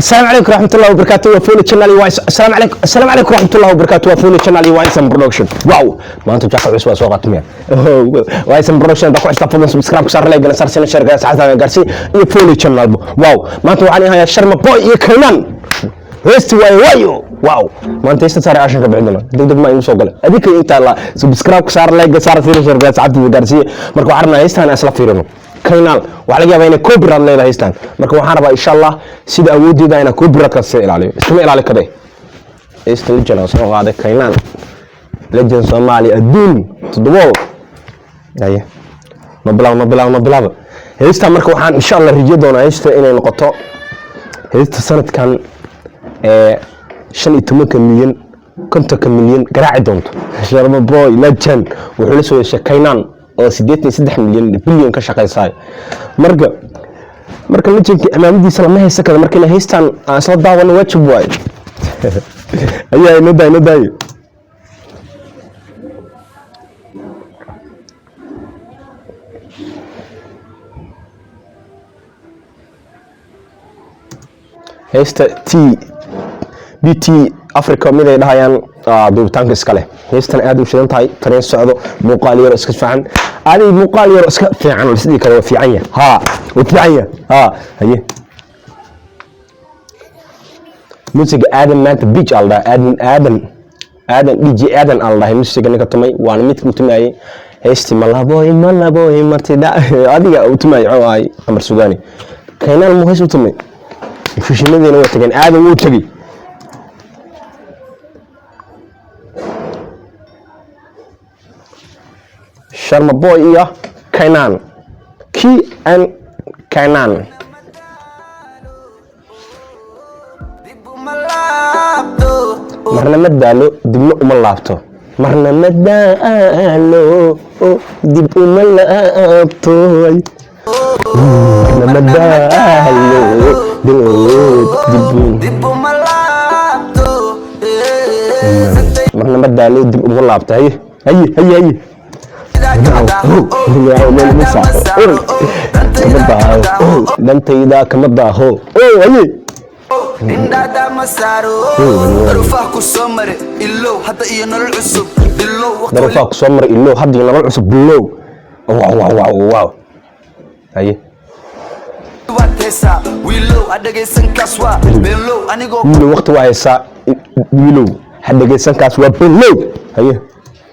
السلام عليكم ورحمة الله وبركاته وفوني channel وايس السلام عليكم ورحمة الله وبركاته وفوني channel وايس برودكشن واو ما أنتم جاكوا عسوا سوق تمية وايس برودكشن بقوا عشان سبسكرايب كسر لايك صار سنة شركة ساعتها قارسي يفوني channel واو ما أنتم عليها يا شرم بوي يكلمن هست وايو واو ما أنت يستسار عشان كبعدنا دق ما يوصل قال أديك أنت الله سبسكرايب كسر لايك صار سنة شركة ساعتها قارسي مركو عرنا يستاهل أصلا فيرنو كينال waxa laga yaabaa inay copyright leedahay haystaan marka waxaan rabaa insha Allah sida awoodida inaan copyright ka soo ilaaliyo iskama ilaali kaday isla jana soo qaade kaynaal legend Somali adduun toddobaad aye ma bilaw haystaan marka waxaan insha Allah riyo doonaa haystaan inay noqoto haystaan sanadkan 15 milyan 50 milyan garaaci doonto sharma boy legend wuxuu la soo yeeshay kaynaan oo 83 milyan bilyan ka shaqeysay marka legendki amaamadiisa lama haysan karo marka la haystaan asla daawan wajib way ayaa inoo day haysta BT Africa mid ay dhahayaan duubitaanka iska leh haystan aad u shidan tahay tareen socdo muuqaal yar iska fiican aday muuqaal yar iska fiican sidii kale fiican yahay haye musiga aadan maanta beach alda aadan DJ aadan alda musiga ninka tumay waan mid ku tumayay haysti malaboy martida adiga u tumay ay amar sugaani kaynal mu haysto tumay fishimadeena way tageen aadan wuu tagay Sharma boy iyo Kainan Kainan marna ma daalo dibna uma laabto marna ma daalo dib uma laabto marna ma daalo dib uma laabto marna ma daalo dib uma laabto haye dantayda kama daaho indada masaro darfaha ku soo maray illow hadda iyo nolol cusub bilow wow haye wiilow adagaysan kaas waa bilow anigoo waqti waa haysa wiilow hadagaysan kaas waa bilow haye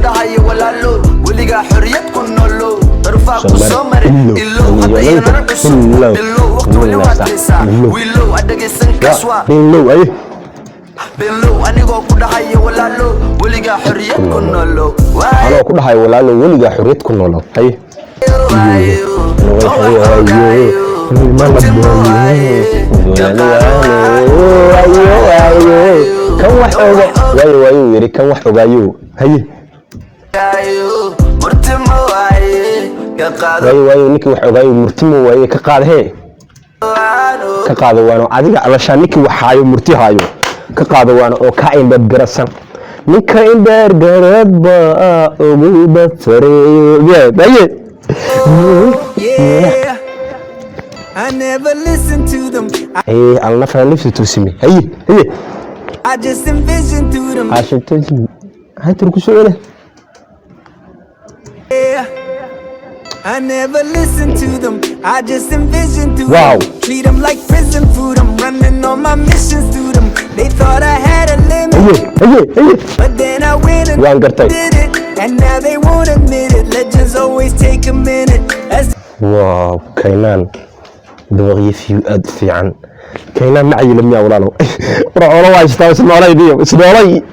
dahayo walaalo waliga xoriyad ku noolo darfaha ku soo maray illow hadda iyo nolol cusub bilow waqti wali waa haysa wiilow adagaysan kaas waa bilow anigoo ku dhahayo walaalo waliga xoriyad ku noolo anoo ku dhahayo walaalo waliga xoriyad ku noolo haye kan wax ogaayo haye waayo ninkii wax ogaayo murtimo waaye ka qaado waano adiga alashaa ninkii waxaayo murti haayo ka qaado waano oo ka indhab garasan ninka indhar garadba ugu basareeyo I never listen to them. I'll never listen to me. Hey. I just envision to them. I should tell you. I turku su'aale. I never listen to them. I just envision to them. Treat them like prison food. I'm running on my missions to them. They thought I had a limit. But then I went and did it. And now they won't admit it. Legends always take a minute. Wow, Kainan. دغيا في أد في عن كينا معي لم يولا له روح واجد اسمعوا لي اسمعوا لي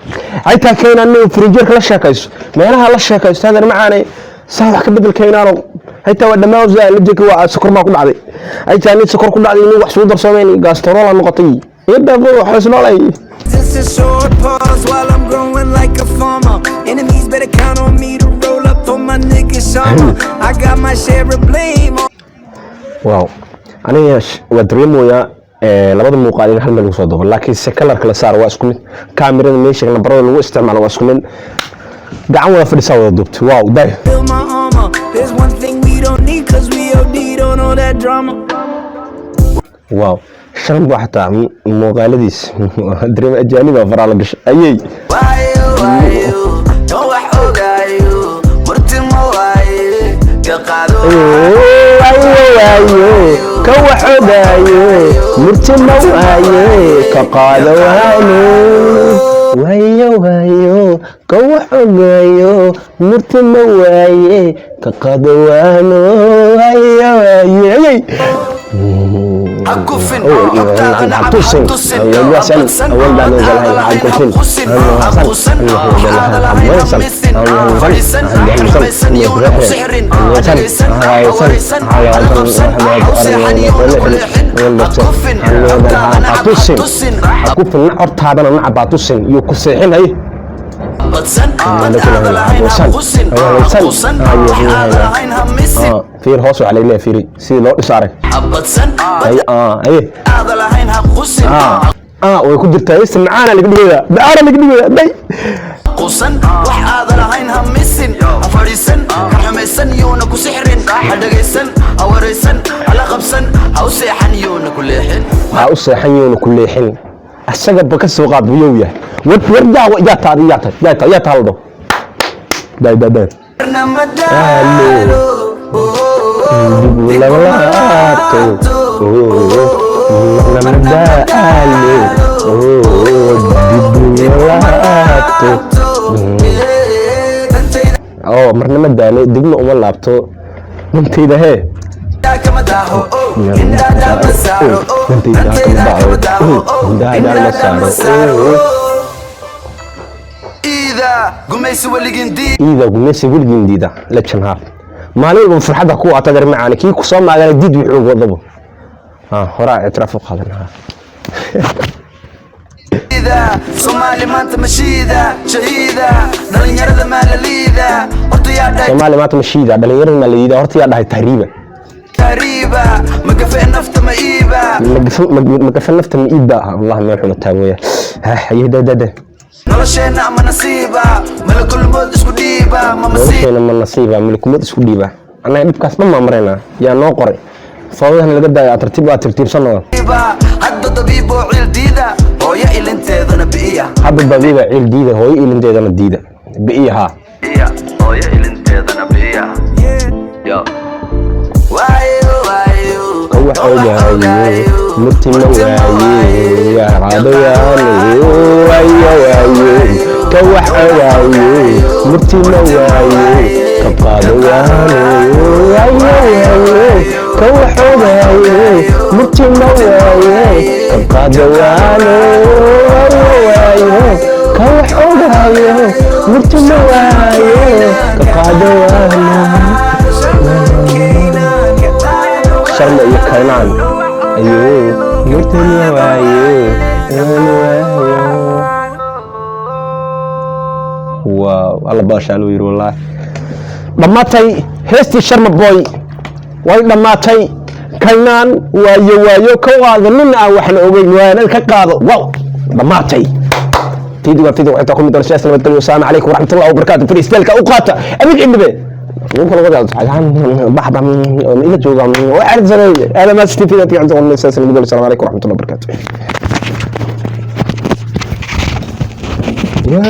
عيتها كينا انه فريجير لا شاكيس مالها لا شاكيس هذا معاني صح كبدل كينا حتى ودا ما وزا لجيك waa sokor ma ku dhacday عيتها ni sokor ku dhacday inuu wax soo darsoomeen gastrol noqotay yada wax isnoolay This is short pause while I'm growing like a farmer enemies better count on me to roll up for my nigga Shama I got my share of blame Wow aniga wadreemoya labada muuqaal in hal meel soo dabo laakiin se kalarka la saar waa isku mid kaamirada meesha nabarada lagu isticmaalo waa isku mid gacan wada fadhisaa wada duubtay wow day there's one thing we don't need cuz we OD don't know that drama wow شرم حتى مقالديس دريم أجانب فرع لقش أيي كوحدايو مرتمواي كقالوانو وايو كوحدايو مرتمواي كقالوانو وايو عكوفن أبتاغنا عبحطسن أبتسن أبتاغنا عبحطسن أبتسن هذا حمسن فريسن حمسن يونا مسحرن عدلسن عورسن عقبسن عوسيحن يونا كلحن عكوفن أبتاغنا عبحطسن عكوفن أرتاغنا عبحطسن يوكسيحن هاي بدسن هذا لعين همسن عقوسن هذا لعين همسن فير هوسو علينا فيري سي لو إشارة بدسن ايه هذا لعين همسن way ku jirtaa is macaan laga dhigaa baara laga dhigaa day qusan wax aad lahayn hamisin afarisan karxamaysan yoona ku sixrin hadagaysan awaraysan ala qabsan aw seexan yoona ku leexin aw seexan yoona ku leexin asaga baka soo qaad biyow yahay wardaa ya taado day marna ma daane dibna uma laabto nantayda hee gumaysi weligin diida la janhaar maalin walba farxadda ku waata gar macaan kii ku soo maagana diid wuxuu wadabo horaa اعتراف قادنا Somali maanta mashiida shahiida dhalinyarada maalaliida Somali maanta mashiida dhalinyarada maalaliida horta yaa dhahay tahriiba magafe nafta ma iiba Allah ma xuna taawaya hayda nolosheena ama nasiiba malakul mood isku dhiiba malakul mood isku dhiiba anay dhibkaas ma marayna yaa noo qoray فوضى اللي بدأ ترتيب سنة حد طبيب وعيل ديدة هو يقل انت ذا بقية حد طبيب عيل ديدة هو يقل انت ذا ديدة بقية ها هو يقل انت ذا بقية وايو كوحدايو مرتمواي يا عضياني وايو كوحدايو مرتمواي كقادواني وايو كوحدايو مرتمواي كقادواني وايو كوحدايو مرتمواي كقادواني شرم يكرنان ايوه مرتمواي واو الله باشا لو يرو والله دماتي هستي شرم بوي way dhamaatay kanaan waayo koowaada nina waxaan ogeyn waana ka qaado wow dhamaatay تيجي وقتها كم من الشيء السلام عليكم ورحمة الله وبركاته في إسبالك أوقات أبيك عندي ممكن أقول عن بعض إلى جوجا وأعرف أنا ما استفيد في عندهم السلام عليكم ورحمة الله وبركاته يا